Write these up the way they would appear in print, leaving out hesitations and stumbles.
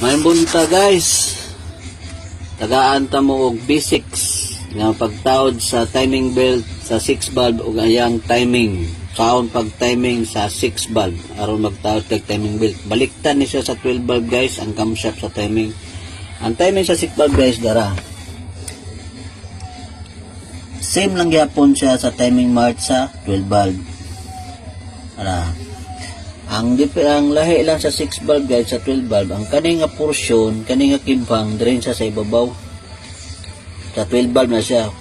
May bunta guys. Tagaan ta mo og B6 nga pagtaod sa timing belt sa 6 valve ug ayang timing. Sound pag timing sa 6 valve aron magtaod kag timing belt. Baliktad ni siya sa 12 valve guys ang camshaft sa timing. Ang timing sa 6 valve guys dara. Same lang gyapon siya sa timing march sa 12 valve. Ang lahi lang sa 6 valve guys sa 12 valve, ang kani nga portion, kani nga kimpang drain siya sa ibabaw. Sa 12 valve na siya.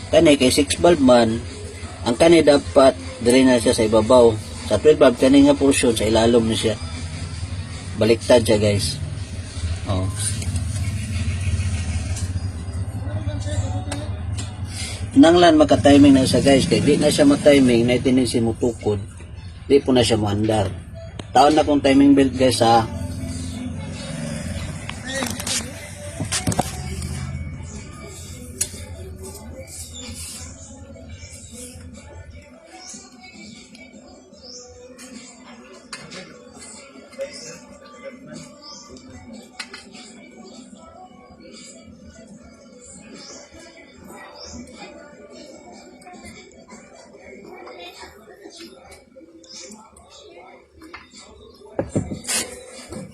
Kani kay 6 valve man, ang kani dapat drain na siya sa ibabaw. Sa 12 valve kani nga portion sa ilalom na siya. Baliktad siya guys. Oh. Nanglan maka-timing na siya guys, kay di na siya ma-timing, na tendency mo tukod. Di po na siya mo andar. Taon na kong timing belt guys ha.